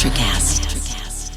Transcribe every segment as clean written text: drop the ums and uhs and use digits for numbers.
LeaderCast.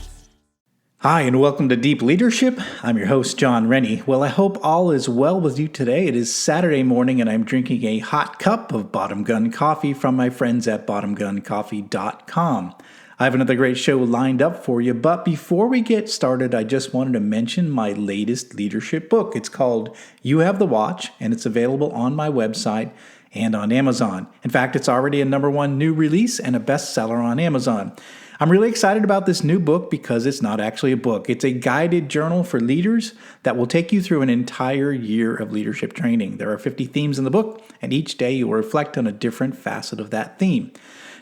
Hi, and welcome to Deep Leadership. I'm your host, John Rennie. Well, I hope all is well with you today. It is Saturday morning, and I'm drinking a hot cup of Bottom Gun coffee from my friends at bottomguncoffee.com. I have another great show lined up for you, but before we get started, I just wanted to mention my latest leadership book. It's called You Have the Watch, and it's available on my website and on Amazon. In fact, it's already a #1 new release and a bestseller on Amazon. I'm really excited about this new book because it's not actually a book. It's a guided journal for leaders that will take you through an entire year of leadership training. There are 50 themes in the book, and each day you will reflect on a different facet of that theme.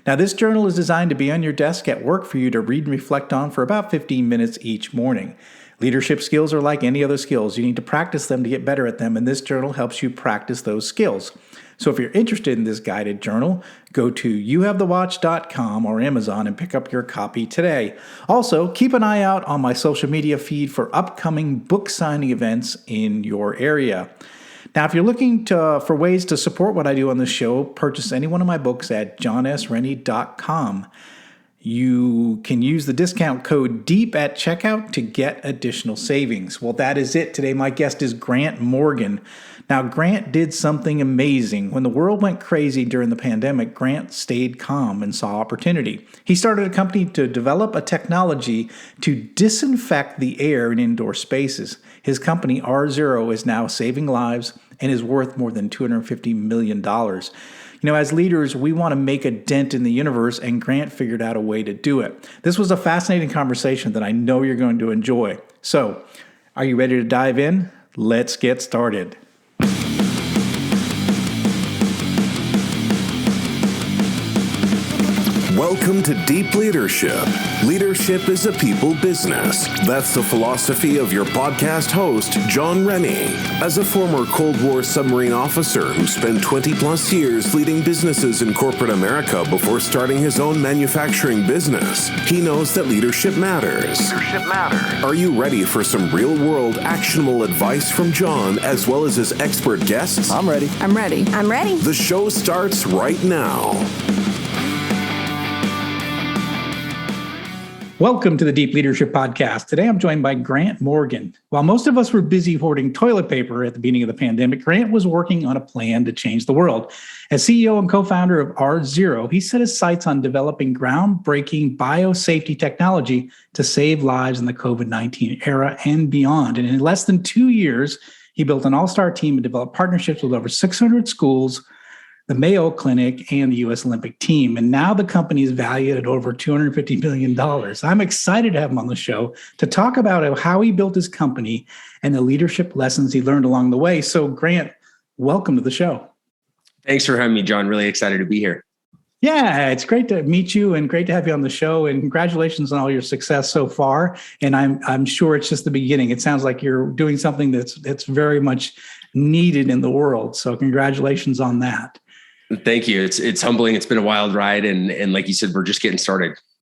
Now, this journal is designed to be on your desk at work for you to read and reflect on for about 15 minutes each morning. Leadership skills are like any other skills. You need to practice them to get better at them, and this journal helps you practice those skills. So if you're interested in this guided journal, go to youhavethewatch.com or Amazon and pick up your copy today. Also, keep an eye out on my social media feed for upcoming book signing events in your area. Now, if you're looking for ways to support what I do on this show, purchase any one of my books at johnsrennie.com. You can use the discount code DEEP at checkout to get additional savings. Well, that is it. Today, my guest is Grant Morgan. Now, Grant did something amazing. When the world went crazy during the pandemic, Grant stayed calm and saw opportunity. He started a company to develop a technology to disinfect the air in indoor spaces. His company, R0, is now saving lives and is worth more than $250 million. You know, as leaders, we want to make a dent in the universe, and Grant figured out a way to do it. This was a fascinating conversation that I know you're going to enjoy. So, are you ready to dive in? Let's get started. Welcome to Deep Leadership. Leadership is a people business. That's the philosophy of your podcast host, John Rennie. As a former Cold War submarine officer who spent 20 plus years leading businesses in corporate America before starting his own manufacturing business, he knows that leadership matters. Are you ready for some real-world actionable advice from John as well as his expert guests? I'm ready. The show starts right now. Welcome to the Deep Leadership Podcast. Today I'm joined by Grant Morgan. While most of us were busy hoarding toilet paper at the beginning of the pandemic, Grant was working on a plan to change the world. As CEO and co-founder of R0, he set his sights on developing groundbreaking biosafety technology to save lives in the COVID-19 era and beyond. And in less than 2 years, he built an all-star team and developed partnerships with over 600 schools, the Mayo Clinic, and the U.S. Olympic team. And now the company is valued at over $250 million. I'm excited to have him on the show to talk about how he built his company and the leadership lessons he learned along the way. So, Grant, welcome to the show. Thanks for having me, John. Really excited to be here. Yeah, it's great to meet you and great to have you on the show. And congratulations on all your success so far. And I'm sure it's just the beginning. It sounds like you're doing something that's very much needed in the world. So congratulations on that. Thank you. It's humbling. It's been a wild ride. And like you said, we're just getting started.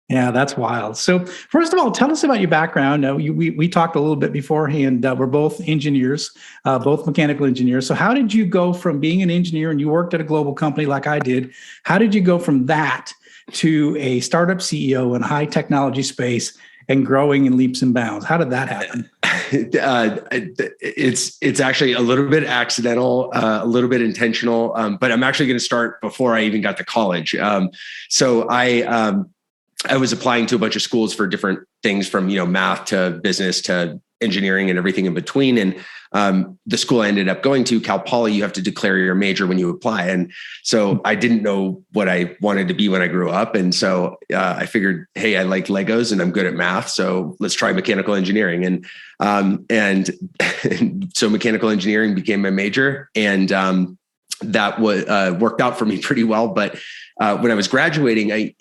Yeah, that's wild. So first of all, tell us about your background. We talked a little bit beforehand. We're both engineers, both mechanical engineers. So how did you go from being an engineer and you worked at a global company like I did? How did you go from that to a startup CEO in a high technology space and growing in leaps and bounds? How did that happen? It's actually a little bit accidental, a little bit intentional, but I'm actually going to start before I even got to college. So I was applying to a bunch of schools for different things from, math to business to engineering and everything in between. And the school I ended up going to, Cal Poly, you have to declare your major when you apply. And so I didn't know what I wanted to be when I grew up. And so I figured, hey, I like Legos and I'm good at math. So let's try mechanical engineering. And so mechanical engineering became my major. And that worked out for me pretty well. But when I was graduating,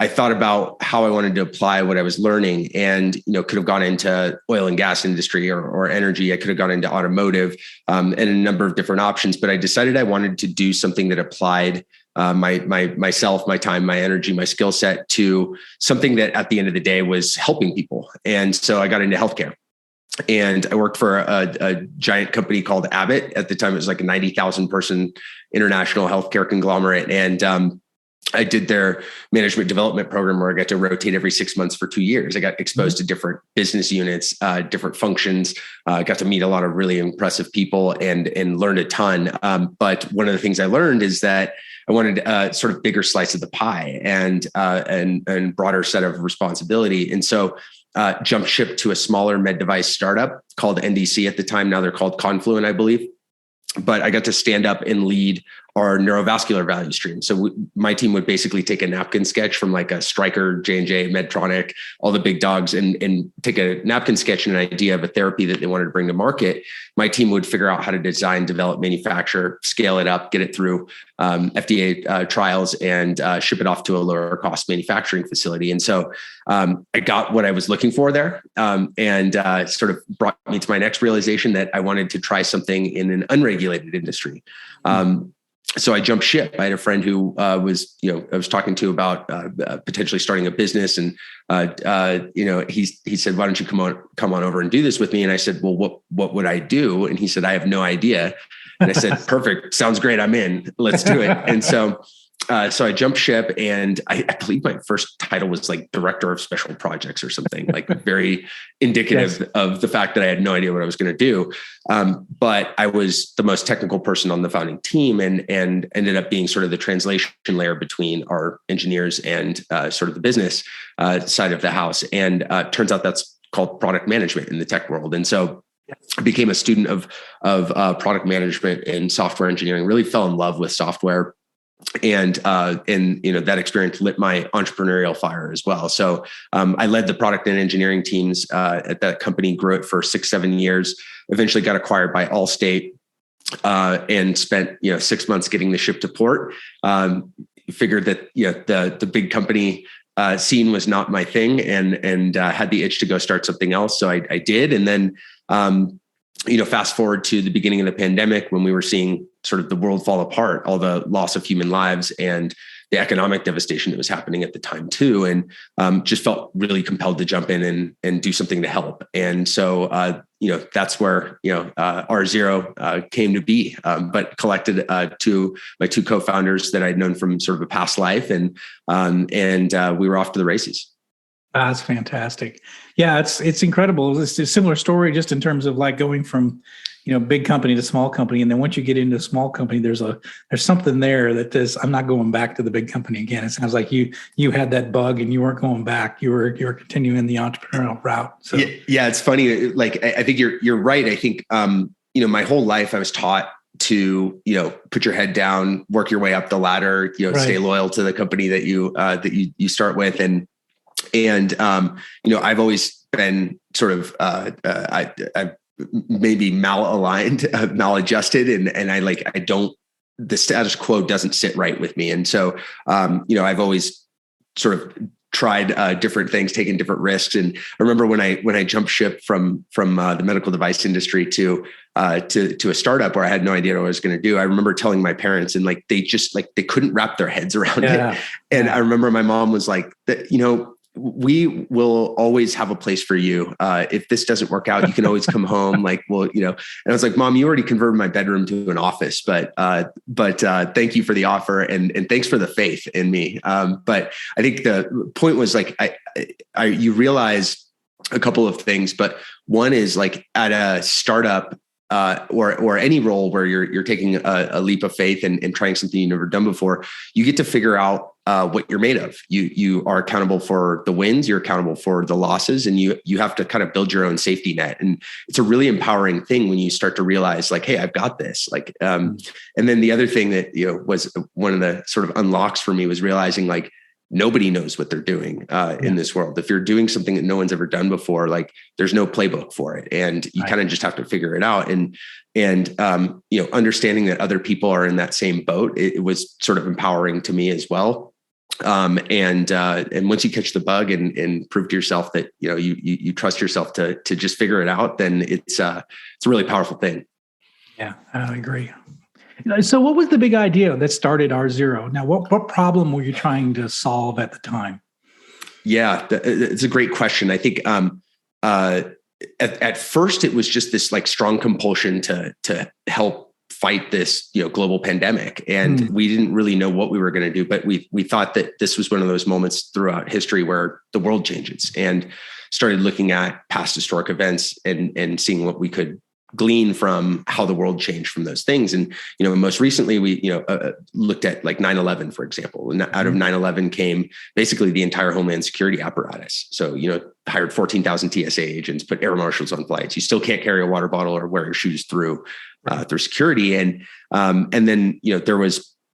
I thought about how I wanted to apply what I was learning and, could have gone into oil and gas industry or energy. I could have gone into automotive and a number of different options, but I decided I wanted to do something that applied myself, my time, my energy, my skill set to something that at the end of the day was helping people. And so I got into healthcare. And I worked for a giant company called Abbott. At the time, it was like a 90,000 person international healthcare conglomerate. And I did their management development program where I got to rotate every 6 months for 2 years. I got exposed to different business units, different functions, got to meet a lot of really impressive people and learned a ton. But one of the things I learned is that I wanted a sort of bigger slice of the pie and broader set of responsibility. And so jumped ship to a smaller med device startup called NDC at the time. Now they're called Confluent, I believe. But I got to stand up and lead our neurovascular value stream. So my team would basically take a napkin sketch from like a Stryker, J&J, Medtronic, all the big dogs, and take a napkin sketch and an idea of a therapy that they wanted to bring to market. My team would figure out how to design, develop, manufacture, scale it up, get it through FDA trials, and ship it off to a lower cost manufacturing facility. And so I got what I was looking for there, and sort of brought me to my next realization that I wanted to try something in an unregulated industry. So I jumped ship. I had a friend who I was talking to about potentially starting a business, and he said, "Why don't you come on over and do this with me?" And I said, "Well, what would I do?" And he said, "I have no idea." And I said, "Perfect, sounds great. I'm in. Let's do it." And so I jumped ship, and I believe my first title was like director of special projects or something, like very indicative of the fact that I had no idea what I was going to do. But I was the most technical person on the founding team, and ended up being sort of the translation layer between our engineers and sort of the business side of the house. And turns out that's called product management in the tech world. And so I became a student of product management and software engineering, really fell in love with software. And that experience lit my entrepreneurial fire as well. So I led the product and engineering teams at that company, grew it for 6-7 years, eventually got acquired by Allstate, and spent 6 months getting the ship to port. Figured that the big company scene was not my thing, and had the itch to go start something else. So I did, and then fast forward to the beginning of the pandemic, when we were seeing sort of the world fall apart, all the loss of human lives and the economic devastation that was happening at the time too. And just felt really compelled to jump in and do something to help. And so, that's where, R0 came to be, but collected to my two co-founders that I'd known from sort of a past life. And we were off to the races. That's fantastic. Yeah, it's incredible. It's a similar story just in terms of like going from, big company to small company. And then once you get into a small company, there's something there that says, I'm not going back to the big company again. It sounds like you had that bug and you weren't going back. You were continuing the entrepreneurial route. So yeah, it's funny. Like, I think you're right. I think, my whole life I was taught to, put your head down, work your way up the ladder, right. Stay loyal to the company that you start with. And I've always been sort of, I maybe malaligned, maladjusted. And the status quo doesn't sit right with me. And so, I've always sort of tried different things, taken different risks. And I remember when I jumped ship from the medical device industry to a startup where I had no idea what I was going to do. I remember telling my parents, and they couldn't wrap their heads around it. And I remember my mom was like, we will always have a place for you. If this doesn't work out, you can always come home. And I was like, Mom, you already converted my bedroom to an office, but thank you for the offer. And thanks for the faith in me. But I think the point was you realize a couple of things, but one is like at a startup, or any role where you're taking a leap of faith and trying something you've never done before, you get to figure out what you're made of. You are accountable for the wins, you're accountable for the losses, and you have to kind of build your own safety net. And it's a really empowering thing when you start to realize like, hey, I've got this. And then the other thing that was one of the sort of unlocks for me was realizing like, nobody knows what they're doing in this world. If you're doing something that no one's ever done before, like there's no playbook for it, and you kind of just have to figure it out. And understanding that other people are in that same boat, it was sort of empowering to me as well. And once you catch the bug and prove to yourself that you trust yourself to just figure it out, then it's a really powerful thing. Yeah, I agree. So what was the big idea that started R0? Now, what problem were you trying to solve at the time? Yeah, it's a great question. I think at first it was just this like strong compulsion to help fight this, global pandemic. And we didn't really know what we were going to do, but we thought that this was one of those moments throughout history where the world changes, and started looking at past historic events and seeing what we could glean from how the world changed from those things. And, most recently we, looked at like 9/11, for example, and out of 9/11 came basically the entire Homeland Security apparatus. So, hired 14,000 TSA agents, put air marshals on flights. You still can't carry a water bottle or wear your shoes through security. And then,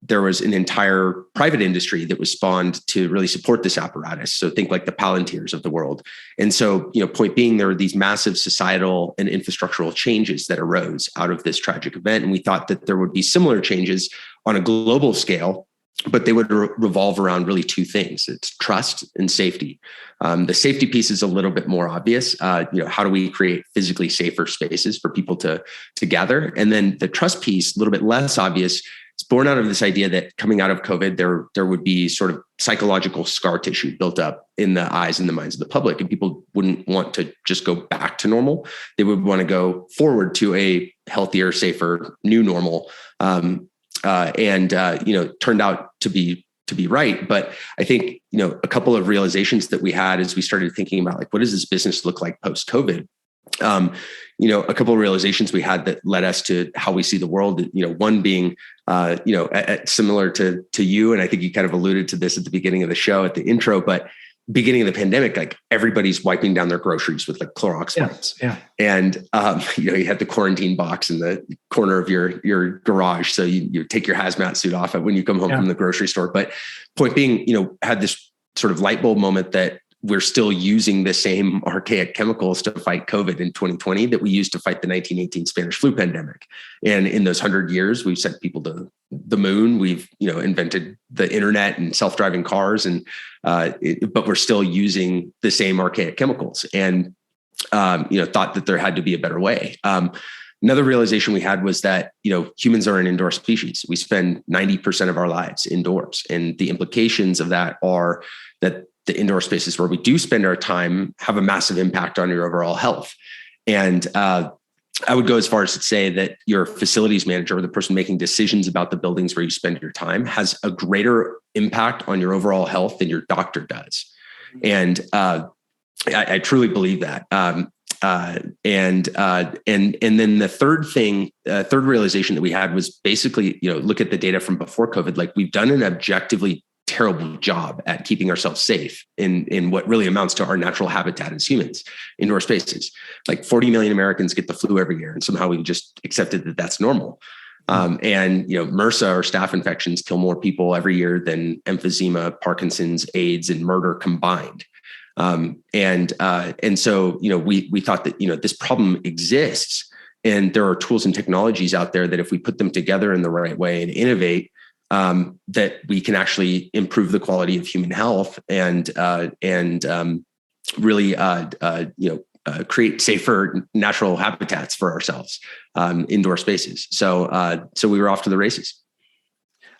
there was an entire private industry that was spawned to really support this apparatus. So think like the Palantirs of the world. And so, point being, there were these massive societal and infrastructural changes that arose out of this tragic event. And we thought that there would be similar changes on a global scale, but they would revolve around really two things. It's trust and safety. The safety piece is a little bit more obvious. How do we create physically safer spaces for people to gather? And then the trust piece, a little bit less obvious. It's born out of this idea that coming out of COVID, there would be sort of psychological scar tissue built up in the eyes and the minds of the public, and people wouldn't want to just go back to normal. They would want to go forward to a healthier, safer new normal. Turned out to be right. But I think, a couple of realizations that we had as we started thinking about like, what does this business look like post-COVID? A couple of realizations we had that led us to how we see the world, one being, similar to you. And I think you kind of alluded to this at the beginning of the show, at the intro, but beginning of the pandemic, like everybody's wiping down their groceries with like Clorox wipes. Yeah. And, you had the quarantine box in the corner of your garage. So you take your hazmat suit off when you come home from the grocery store. But point being, had this sort of light bulb moment that we're still using the same archaic chemicals to fight COVID in 2020 that we used to fight the 1918 Spanish flu pandemic. And in those 100 years, we've sent people to the moon. We've, invented the internet and self-driving cars, but we're still using the same archaic chemicals, and, thought that there had to be a better way. Another realization we had was that, humans are an indoor species. We spend 90% of our lives indoors. And the implications of that are that the indoor spaces where we do spend our time have a massive impact on your overall health. And I would go as far as to say that your facilities manager, or the person making decisions about the buildings where you spend your time, has a greater impact on your overall health than your doctor does. And I truly believe that. And then the third realization that we had was basically, look at the data from before COVID. Like, we've done an objectively terrible job at keeping ourselves safe in what really amounts to our natural habitat as humans, indoor spaces. Like 40 million Americans get the flu every year, and somehow we've just accepted that that's normal. And MRSA, or staph infections, kill more people every year than emphysema, Parkinson's, AIDS, and murder combined. And so we thought that this problem exists, and there are tools and technologies out there that if we put them together in the right way and innovate, that we can actually improve the quality of human health and really create safer natural habitats for ourselves, indoor spaces. So we were off to the races.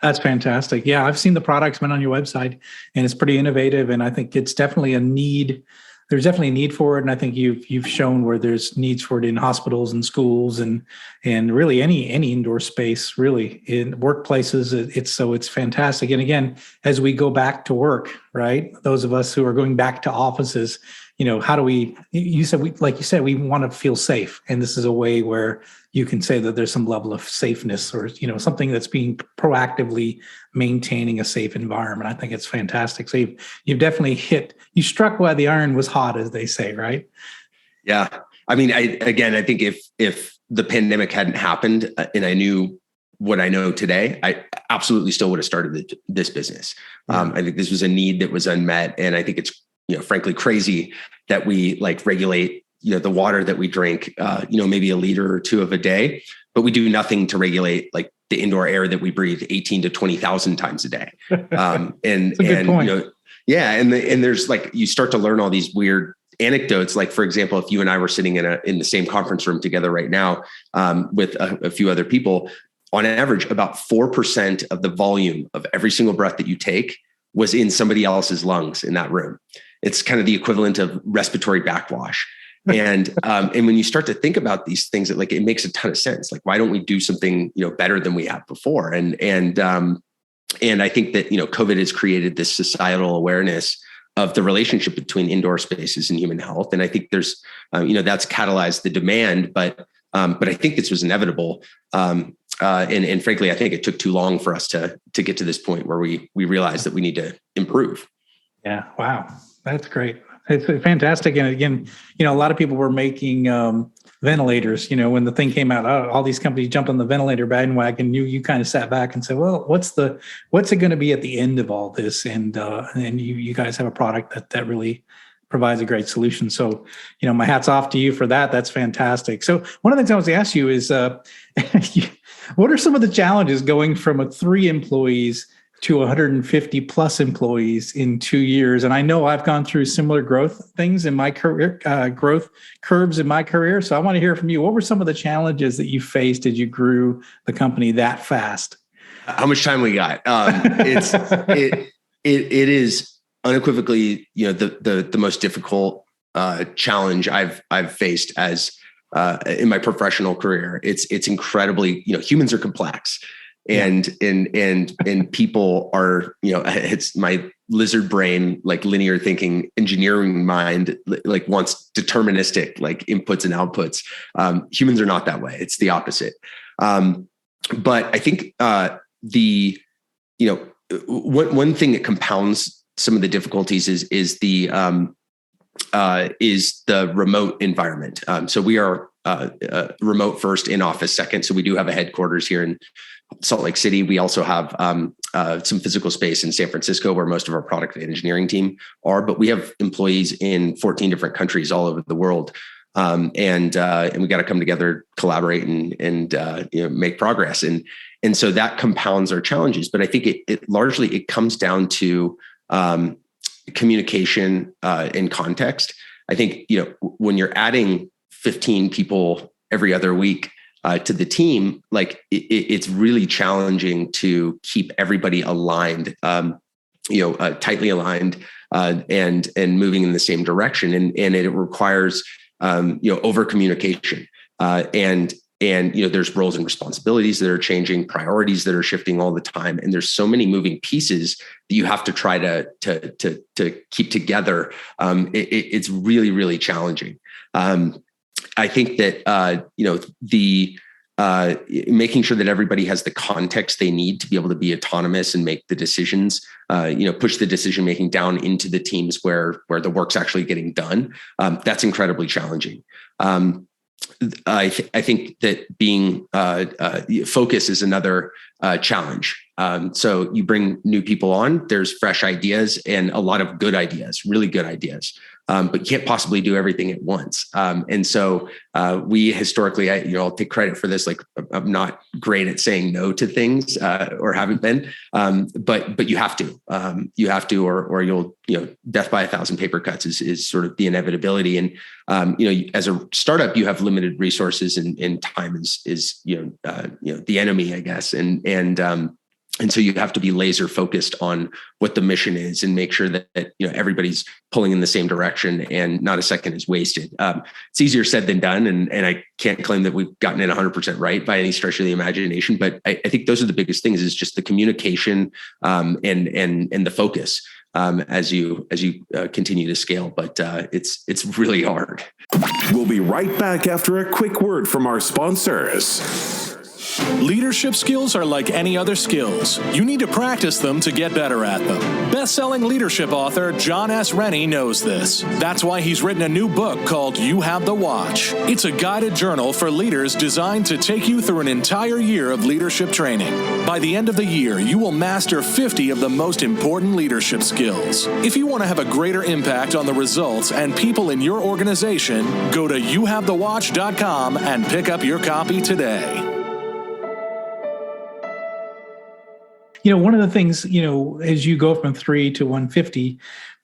That's fantastic. Yeah, I've seen the products, been on your website, and it's pretty innovative. And I think it's definitely a need. There's definitely a need for it. And I think you've shown where there's needs for it in hospitals and schools and really any indoor space, really in workplaces. It's fantastic. And again, as we go back to work, right? Those of us who are going back to offices, how do we, like you said, we want to feel safe. And this is a way where you can say that there's some level of safeness, or, something that's being proactively maintaining a safe environment. I think it's fantastic. So you've definitely you struck while the iron was hot, as they say, right? Yeah. I mean, I think if the pandemic hadn't happened and I knew what I know today, I absolutely still would have started this business. I think this was a need that was unmet. And I think it's, frankly, crazy that we regulate, the water that we drink, maybe a liter or two of a day, but we do nothing to regulate the indoor air that we breathe 18 to 20,000 times a day. And there's you start to learn all these weird anecdotes. Like, for example, if you and I were sitting in the same conference room together right now, with a few other people, on average, about 4% of the volume of every single breath that you take was in somebody else's lungs in that room. It's kind of the equivalent of respiratory backwash. And when you start to think about these things, it makes a ton of sense. Like, why don't we do something, better than we have before? And I think that, COVID has created this societal awareness of the relationship between indoor spaces and human health. And I think there's, that's catalyzed the demand, but I think this was inevitable. And frankly, I think it took too long for us to get to this point where we realized that we need to improve. Yeah. Wow. That's great. It's fantastic. And again, a lot of people were making ventilators, when the thing came out, all these companies jumped on the ventilator bandwagon. You kind of sat back and said, well, what's it going to be at the end of all this? And you guys have a product that really provides a great solution. So, my hat's off to you for that. That's fantastic. So one of the things I was to ask you is, what are some of the challenges going from 3 employees to 150 plus employees in 2 years? And I know I've gone through similar growth things in my career, growth curves in my career. So I want to hear from you. What were some of the challenges that you faced as you grew the company that fast? How much time we got? It is unequivocally, the most difficult challenge I've faced as in my professional career. It's incredibly, humans are complex. And people are, it's my lizard brain, like linear thinking, engineering mind, like wants deterministic, like inputs and outputs. Humans are not that way. It's the opposite. But I think one thing that compounds some of the difficulties is the remote environment. So we are remote first, in office second. So we do have a headquarters here in Salt Lake City. We also have some physical space in San Francisco where most of our product and engineering team are, but we have employees in 14 different countries all over the world. And we got to come together, collaborate and make progress. And so that compounds our challenges. But I think it largely comes down to communication and context. I think, when you're adding 15 people every other week to the team, like it's really challenging to keep everybody aligned, tightly aligned, and moving in the same direction. And it requires, over communication, and there's roles and responsibilities that are changing, priorities that are shifting all the time. And there's so many moving pieces that you have to try to keep together. It's really, really challenging. I think that, making sure that everybody has the context they need to be able to be autonomous and make the decisions, push the decision-making down into the teams where the work's actually getting done. That's incredibly challenging. I think that being focus is another challenge. So you bring new people on, there's fresh ideas and a lot of good ideas, really good ideas, but you can't possibly do everything at once. And so we historically, I'll take credit for this. Like, I'm not great at saying no to things or haven't been, but you have to, or you'll, death by 1,000 paper cuts is sort of the inevitability. And, as a startup, you have limited resources and time is the enemy, I guess. And so you have to be laser focused on what the mission is and make sure that everybody's pulling in the same direction and not a second is wasted. It's easier said than done, and I can't claim that we've gotten it 100% right by any stretch of the imagination. But I think those are the biggest things: is just the communication and the focus as you continue to scale. But it's really hard. We'll be right back after a quick word from our sponsors. Leadership skills are like any other skills. You need to practice them to get better at them. Best-selling leadership author John S. Rennie knows this. That's why he's written a new book called You Have the Watch. It's a guided journal for leaders designed to take you through an entire year of leadership training. By the end of the year, you will master 50 of the most important leadership skills. If you want to have a greater impact on the results and people in your organization, go to youhavethewatch.com and pick up your copy today. one of the things, as you go from 3 to 150,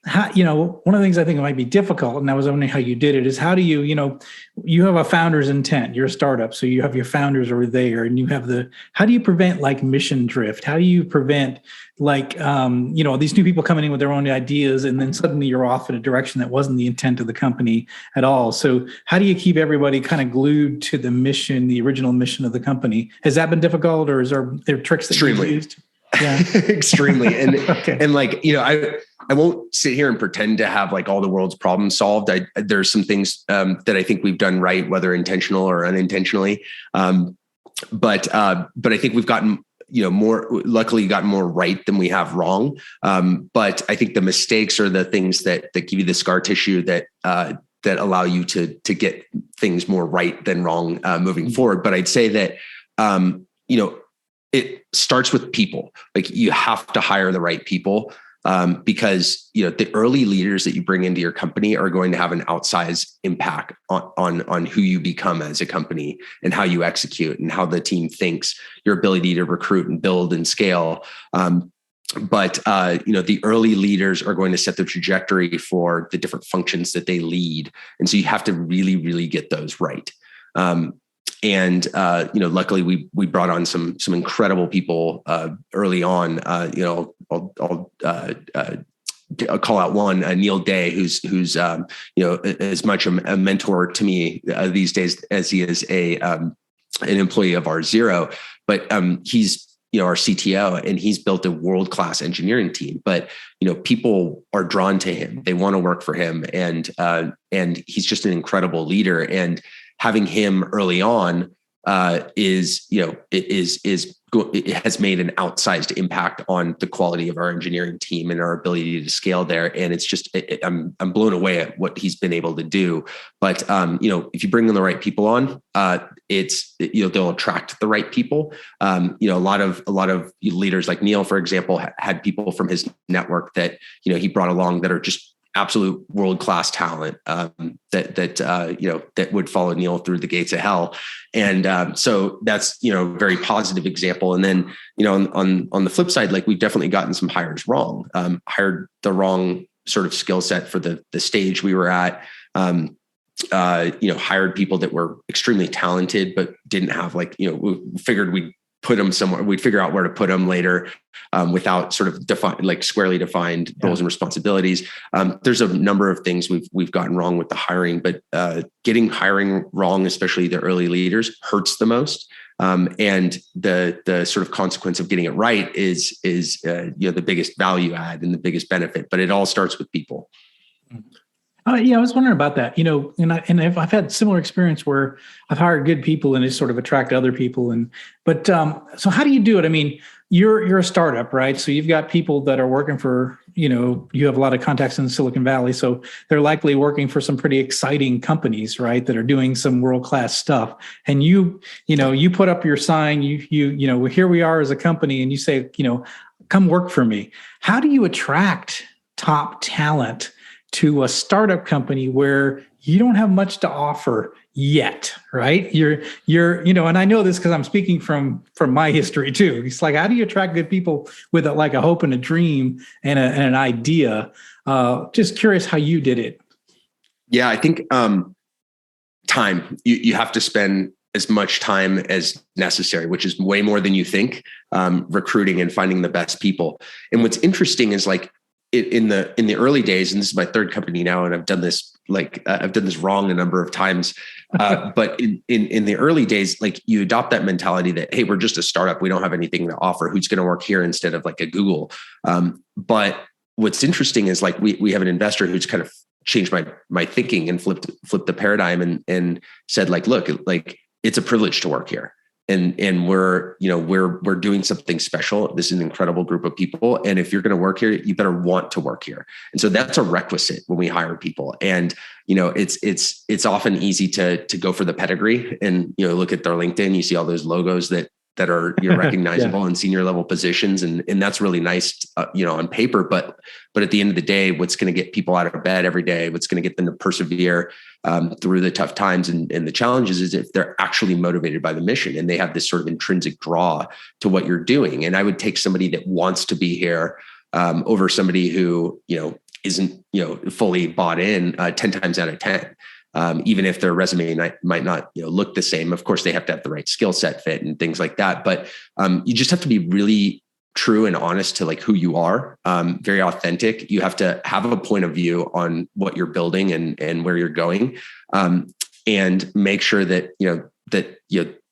one of the things I think might be difficult, and I was wondering how you did it, is how do you, you have a founder's intent, you're a startup, so you have your founders over there, and you have how do you prevent like mission drift? How do you prevent like, these new people coming in with their own ideas, and then suddenly you're off in a direction that wasn't the intent of the company at all? So how do you keep everybody kind of glued to the mission, the original mission of the company? Has that been difficult, or is there tricks that you've used? Yeah. Extremely. And, okay. and like, I won't sit here and pretend to have like all the world's problems solved. There's some things that I think we've done right, whether intentional or unintentionally. But I think we've gotten, luckily gotten more right than we have wrong. But I think the mistakes are the things that give you the scar tissue that allow you to get things more right than wrong moving forward. But I'd say that, it starts with people. Like you have to hire the right people. Because the early leaders that you bring into your company are going to have an outsized impact on who you become as a company and how you execute and how the team thinks, your ability to recruit and build and scale. But the early leaders are going to set the trajectory for the different functions that they lead, and so you have to really, really get those right. Luckily we brought on some incredible people early on. I'll call out one, Neil Day, who's as much a mentor to me these days as he is an employee of our Zero. But he's our CTO, and he's built a world-class engineering team. But people are drawn to him; they want to work for him, and he's just an incredible leader. And having him early on it has made an outsized impact on the quality of our engineering team and our ability to scale there. And it's just, I'm blown away at what he's been able to do. But, if you bring the right people on, they'll attract the right people. A lot of leaders like Neil, for example, had people from his network that, he brought along that are just absolute world-class talent that would follow Neil through the gates of hell. And so that's, a very positive example. And then, on the flip side, like we've definitely gotten some hires wrong, hired the wrong sort of skill set for the stage we were at, hired people that were extremely talented, but didn't have we figured we'd put them somewhere. We'd figure out where to put them later without sort of squarely defined roles and responsibilities. There's a number of things we've gotten wrong with the hiring, but getting hiring wrong, especially the early leaders, hurts the most. And the sort of consequence of getting it right is the biggest value add and the biggest benefit. But it all starts with people. I was wondering about that, and I've had similar experience where I've hired good people and it sort of attract other people. So how do you do it? I mean, you're a startup, right? So you've got people that are working for, you have a lot of contacts in Silicon Valley. So they're likely working for some pretty exciting companies, right? That are doing some world-class stuff. And you put up your sign, here we are as a company, and you say, come work for me. How do you attract top talent to a startup company where you don't have much to offer yet, right? You're, and I know this because I'm speaking from my history too. It's like, how do you attract good people with a hope and a dream and an idea? Just curious how you did it. Yeah, I think time. You have to spend as much time as necessary, which is way more than you think, recruiting and finding the best people. And what's interesting is in the early days, and this is my third company now, and I've done this wrong a number of times. But in the early days, you adopt that mentality that, hey, we're just a startup. We don't have anything to offer. Who's going to work here instead of like a Google? But what's interesting is we have an investor who's kind of changed my thinking and flipped the paradigm and said look, it's a privilege to work here. And we're doing something special. This is an incredible group of people. And if you're going to work here, you better want to work here. And so that's a requisite when we hire people. And, it's often easy to go for the pedigree and, look at their LinkedIn, you see all those logos that that are recognizable in senior level positions. And that's really nice, on paper, but at the end of the day, what's going to get people out of bed every day, what's going to get them to persevere through the tough times and the challenges is if they're actually motivated by the mission and they have this sort of intrinsic draw to what you're doing. And I would take somebody that wants to be here over somebody who, isn't, fully bought in 10 times out of 10. Even if their resume might not, look the same. Of course, they have to have the right skill set fit and things like that. But you just have to be really true and honest to like who you are, very authentic. You have to have a point of view on what you're building and where you're going, and make sure that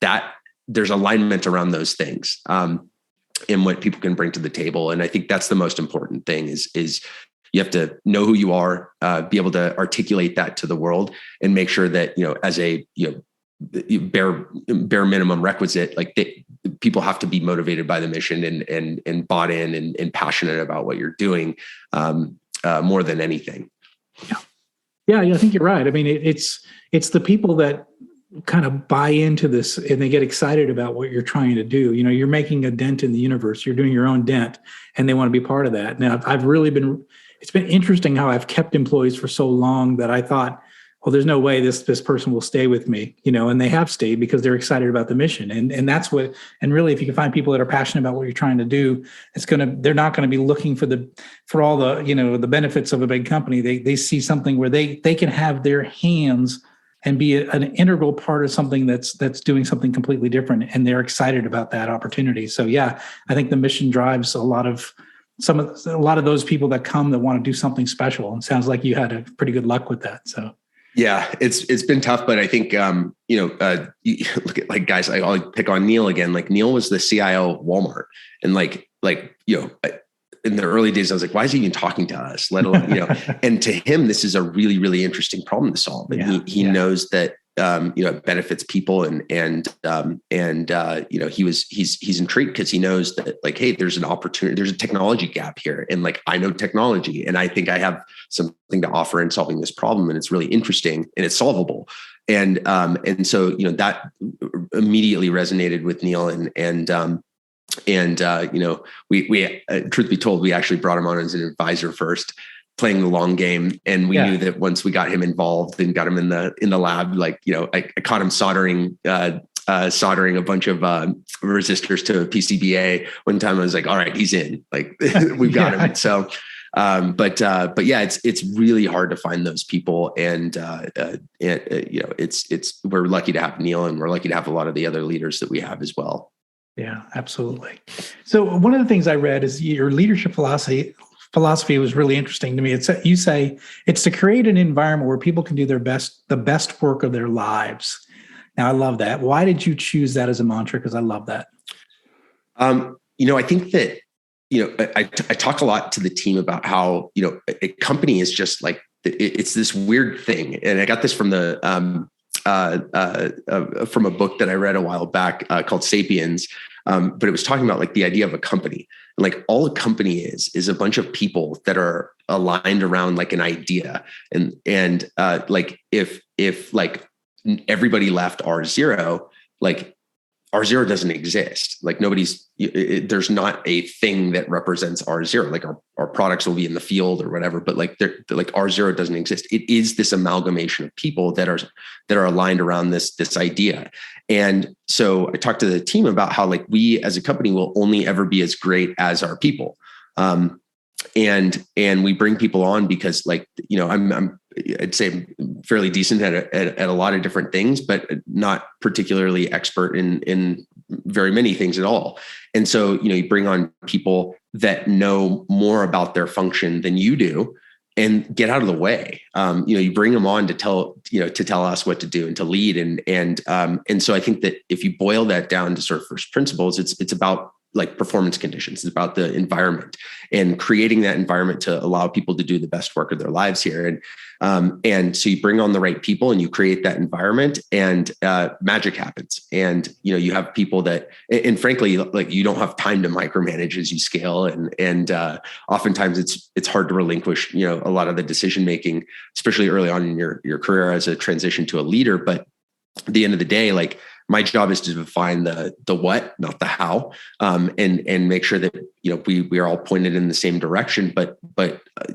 that there's alignment around those things, and what people can bring to the table. And I think that's the most important thing is you have to know who you are, be able to articulate that to the world, and make sure that, as a, bare minimum requisite, like people have to be motivated by the mission and bought in and passionate about what you're doing, more than anything. Yeah. I think you're right. I mean, it's the people that kind of buy into this and they get excited about what you're trying to do. You're making a dent in the universe. You're doing your own dent, and they want to be part of that. Now, it's been interesting how I've kept employees for so long that I thought, well, there's no way this person will stay with me, and they have stayed because they're excited about the mission. And that's what, and really, if you can find people that are passionate about what you're trying to do, they're not going to be looking for all the, the benefits of a big company. They see something where they can have their hands and be an integral part of something that's doing something completely different. And they're excited about that opportunity. So yeah, I think the mission drives a lot of those people that come that want to do something special. And it sounds like you had a pretty good luck with that. So yeah, it's been tough, but I think, you look at like guys, I'll pick on Neil again. Like Neil was the CIO of Walmart, and in the early days, I was like, why is he even talking to us? Let alone, and to him, this is a really, really interesting problem to solve. And he knows that, it benefits people and he's intrigued because he knows that like, hey, there's an opportunity, there's a technology gap here. And like, I know technology and I think I have something to offer in solving this problem. And it's really interesting and it's solvable. And so, that immediately resonated with Neil we truth be told, we actually brought him on as an advisor first, playing the long game. And we knew that once we got him involved and got him in the lab, like, I caught him soldering a bunch of resistors to a PCBA one time. I was like, all right, he's in, like, we've got him. So, but yeah, it's really hard to find those people. And, we're lucky to have Neil, and we're lucky to have a lot of the other leaders that we have as well. Yeah, absolutely. So one of the things I read is your leadership philosophy was really interesting to me. You say it's to create an environment where people can do the best work of their lives. Now, I love that. Why did you choose that as a mantra? Because I love that. I think that, I talk a lot to the team about how, a company is just like, it's this weird thing. And I got this from from a book that I read a while back called Sapiens. But it was talking about like the idea of a company. And like all a company is a bunch of people that are aligned around like an idea. And like if like everybody left R0, like R0 doesn't exist. Like there's not a thing that represents R0. Like our products will be in the field or whatever, but like R0 doesn't exist. It is this amalgamation of people that are aligned around this idea. And so I talked to the team about how like we as a company will only ever be as great as our people. And we bring people on because like, I'd say fairly decent at a lot of different things, but not particularly expert in very many things at all. And so, you bring on people that know more about their function than you do and get out of the way. You bring them on to tell us what to do and to lead. And so I think that if you boil that down to sort of first principles, it's about like performance conditions. It's about the environment and creating that environment to allow people to do the best work of their lives here. And so you bring on the right people and you create that environment, and magic happens. And, you have people that, and frankly, like you don't have time to micromanage as you scale. And oftentimes it's hard to relinquish, a lot of the decision-making, especially early on in your career as a transition to a leader. But at the end of the day, like, My job is to define the what, not the how, and make sure that, we are all pointed in the same direction, but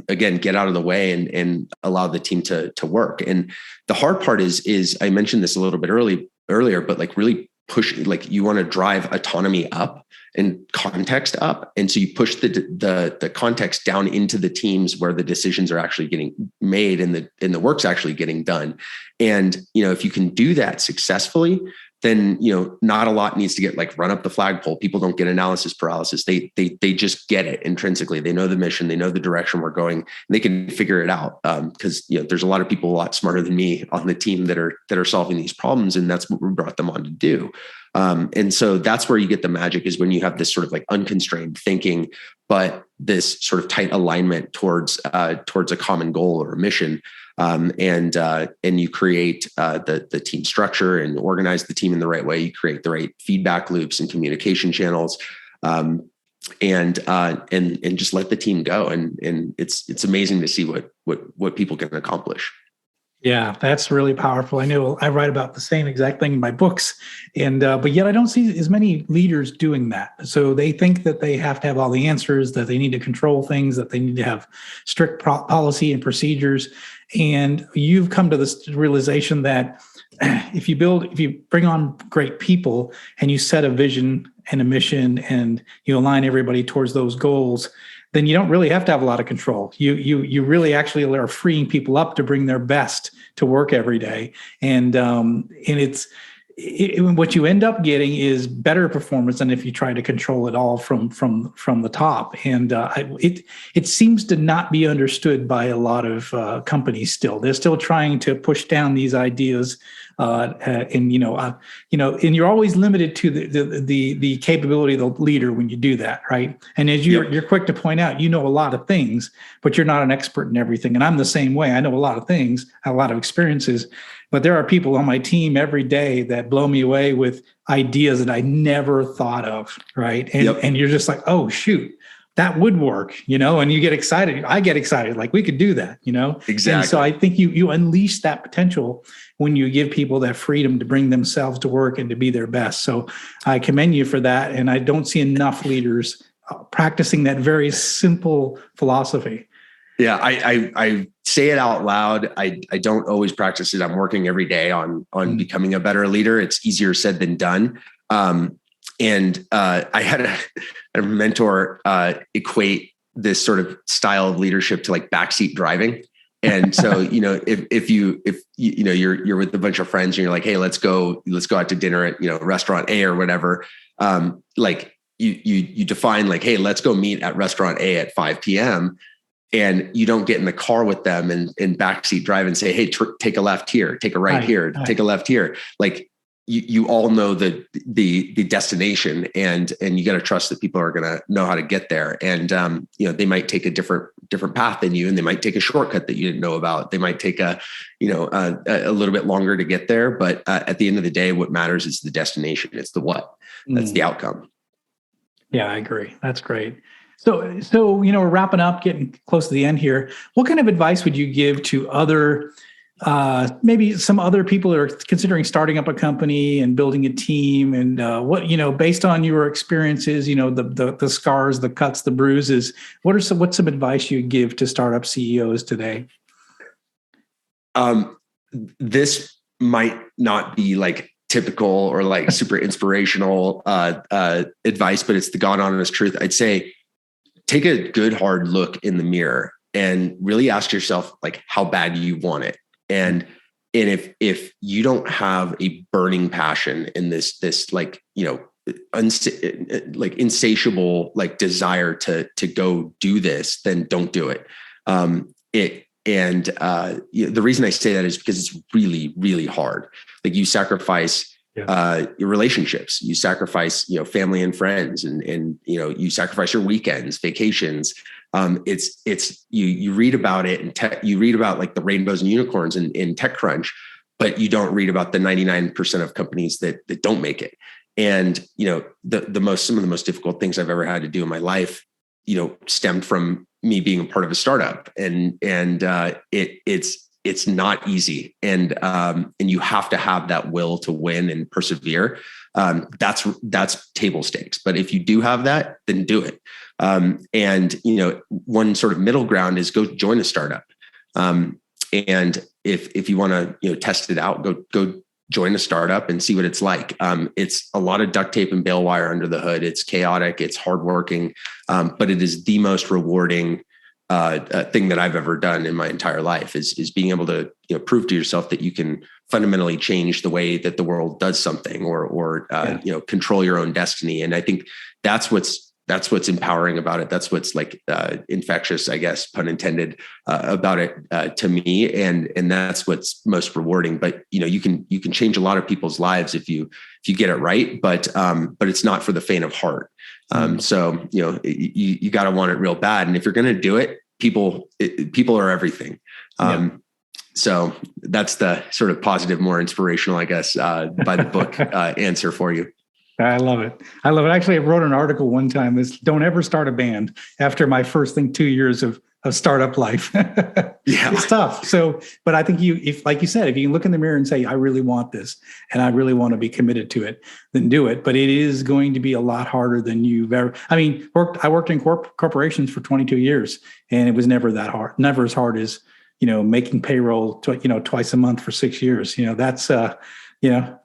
again, get out of the way and allow the team to work. And the hard part is I mentioned this a little bit earlier, but like really push, like you want to drive autonomy up and context up. And so you push the context down into the teams where the decisions are actually getting made and the work's actually getting done. And, if you can do that successfully, then, not a lot needs to get like run up the flagpole. People don't get analysis paralysis. They just get it intrinsically. They know the mission, they know the direction we're going, and they can figure it out. Because, there's a lot of people a lot smarter than me on the team that are solving these problems. And that's what we brought them on to do. And so that's where you get the magic, is when you have this sort of like unconstrained thinking, but this sort of tight alignment towards a common goal or a mission. And you create the team structure and organize the team in the right way. You create the right feedback loops and communication channels, and just let the team go. And it's amazing to see what people can accomplish. Yeah, that's really powerful. I know I write about the same exact thing in my books, and but yet I don't see as many leaders doing that. So they think that they have to have all the answers, that they need to control things, that they need to have strict policy and procedures. And you've come to this realization that if you bring on great people and you set a vision and a mission and you align everybody towards those goals, then you don't really have to have a lot of control. You really actually are freeing people up to bring their best to work every day. And what you end up getting is better performance than if you try to control it all from the top. And it seems to not be understood by a lot of companies still. They're still trying to push down these ideas. And you're always limited to the capability of the leader when you do that, right? And as you're quick to point out, you know a lot of things, but you're not an expert in everything. And I'm the same way. I know a lot of things, I have a lot of experiences, but there are people on my team every day that blow me away with ideas that I never thought of, right? And you're just like, oh shoot, that would work, and you get excited. I get excited, like we could do that, Exactly. And so I think you unleash that potential when you give people that freedom to bring themselves to work and to be their best. So I commend you for that. And I don't see enough leaders practicing that very simple philosophy. Yeah, I say it out loud. I don't always practice it. I'm working every day on becoming a better leader. It's easier said than done. And I had a mentor equate this sort of style of leadership to like backseat driving. And so, if you're with a bunch of friends and you're like, hey, let's go out to dinner at, restaurant A or whatever. Like you define like, hey, let's go meet at restaurant A at 5 PM. And you don't get in the car with them and backseat drive and say, hey, take a left here, take a right here, take a left here. Like you all know the destination, and you got to trust that people are going to know how to get there. And they might take a different path than you, and they might take a shortcut that you didn't know about. They might take a little bit longer to get there, but at the end of the day, what matters is the destination. It's the what. That's the outcome. Yeah, I agree. That's great. So we're wrapping up, getting close to the end here. What kind of advice would you give to other, maybe some other people that are considering starting up a company and building a team, and based on your experiences, the scars, the cuts, the bruises, what's some advice you give to startup CEOs today? This might not be like typical or like super inspirational advice, but it's the God honest truth. I'd say, take a good hard look in the mirror and really ask yourself like how bad you want it. And if you don't have a burning passion in this like, like insatiable, like desire to go do this, then don't do it. The reason I say that is because it's really, really hard. Like you sacrifice your relationships, you sacrifice, family and friends, and you sacrifice your weekends, vacations. You read about it and you read about like the rainbows and unicorns in TechCrunch, but you don't read about the 99% of companies that don't make it. And, some of the most difficult things I've ever had to do in my life, stemmed from me being a part of a startup. And it's it's not easy. And you have to have that will to win and persevere. That's table stakes. But if you do have that, then do it. And, one sort of middle ground is go join a startup. And if you want to, test it out, go join a startup and see what it's like. It's a lot of duct tape and bale wire under the hood. It's chaotic. It's hardworking, but it is the most rewarding thing that I've ever done in my entire life is being able to prove to yourself that you can fundamentally change the way that the world does something or control your own destiny. And I think that's what's empowering about it. That's what's like infectious, I guess, pun intended, about it to me. And that's what's most rewarding. But you can change a lot of people's lives if you get it right. But it's not for the faint of heart. So you got to want it real bad. And if you're going to do it, people are everything. So that's the sort of positive, more inspirational, I guess, by the book answer for you. I love it. Actually, I wrote an article one time. This don't ever start a band after my first 2 years of startup life. Yeah, it's tough. So, but I think if like you said, if you can look in the mirror and say, I really want this and I really want to be committed to it, then do it. But it is going to be a lot harder than you've ever, I worked in corporations for 22 years and it was never that hard, never as hard as, making payroll, twice a month for 6 years. That's,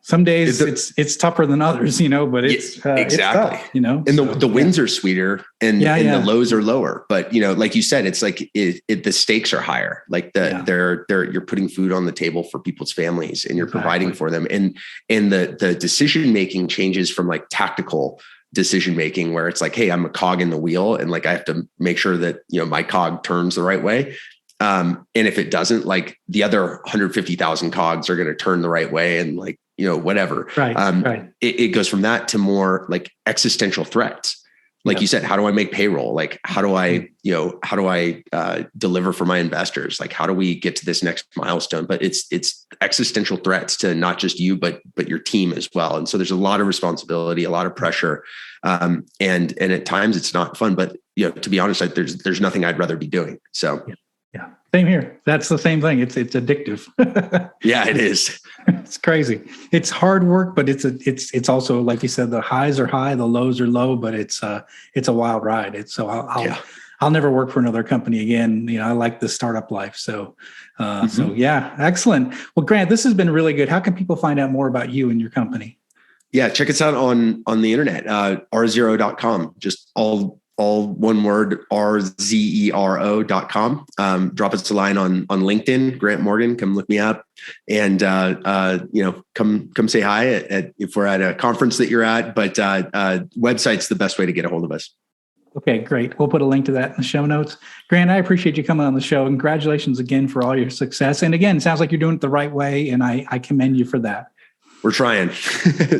some days it's tougher than others, but it's exactly, it's tough, and the wins are sweeter and the lows are lower. But, like you said, it's like the stakes are higher. Like you're putting food on the table for people's families and you're providing for them. And the decision-making changes from like tactical decision-making where it's like, hey, I'm a cog in the wheel. And like, I have to make sure that, my cog turns the right way. And if it doesn't, like the other 150,000 cogs are going to turn the right way and like, whatever. Right. It goes from that to more like existential threats. Like you said, how do I make payroll? Like, how do I deliver for my investors? Like, how do we get to this next milestone? But it's existential threats to not just you, but your team as well. And so there's a lot of responsibility, a lot of pressure. And at times it's not fun, but to be honest, there's nothing I'd rather be doing. So yeah. Same here. That's the same thing. It's addictive. Yeah, it is. It's crazy. It's hard work, but it's also, like you said, the highs are high, the lows are low, but it's a wild ride. I'll never work for another company again. I like the startup life. So excellent. Well, Grant, this has been really good. How can people find out more about you and your company? Yeah. Check us out on the internet, rzero.com, just all one word, rzero.com. Drop us a line on LinkedIn, Grant Morgan, come look me up and, come say hi if we're at a conference that you're at, but, website's the best way to get a hold of us. Okay, great. We'll put a link to that in the show notes. Grant, I appreciate you coming on the show. Congratulations again for all your success. And again, it sounds like you're doing it the right way. And I commend you for that. We're trying.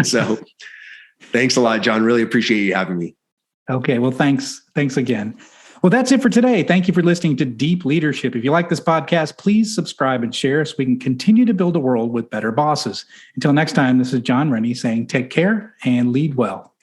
So thanks a lot, John. Really appreciate you having me. Okay, well, thanks again. Well, that's it for today. Thank you for listening to Deep Leadership. If you like this podcast, please subscribe and share so we can continue to build a world with better bosses. Until next time, this is John Rennie saying take care and lead well.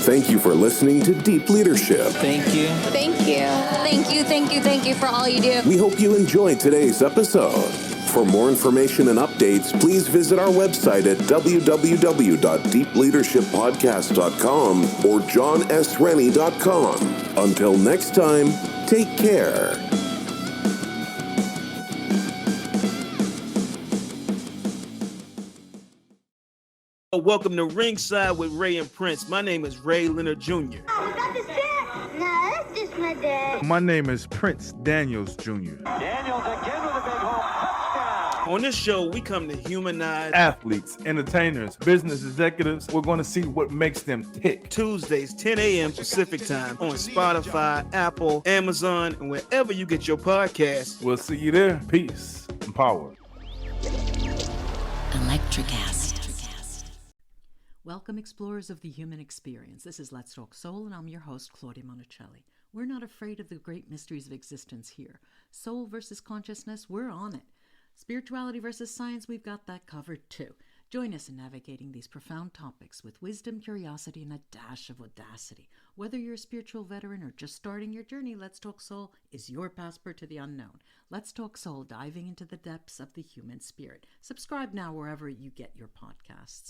Thank you for listening to Deep Leadership. Thank you. Thank you. Thank you, thank you, thank you for all you do. We hope you enjoyed today's episode. For more information and updates, please visit our website at www.deepleadershippodcast.com or johnsrennie.com. Until next time, take care. Welcome to Ringside with Ray and Prince. My name is Ray Leonard Jr. Oh, is that the shit? No, that's just my dad. My name is Prince Daniels Jr. Daniels again with a big home touchdown. On this show, we come to humanize Athletes, entertainers, business executives. We're going to see what makes them tick. Tuesdays, 10 a.m. Pacific time on Spotify, Apple, Amazon, and wherever you get your podcasts. We'll see you there. Peace and power. Electric acid. Welcome, explorers of the human experience. This is Let's Talk Soul, and I'm your host, Claudia Monticelli. We're not afraid of the great mysteries of existence here. Soul versus consciousness, we're on it. Spirituality versus science, we've got that covered too. Join us in navigating these profound topics with wisdom, curiosity, and a dash of audacity. Whether you're a spiritual veteran or just starting your journey, Let's Talk Soul is your passport to the unknown. Let's Talk Soul, diving into the depths of the human spirit. Subscribe now wherever you get your podcasts.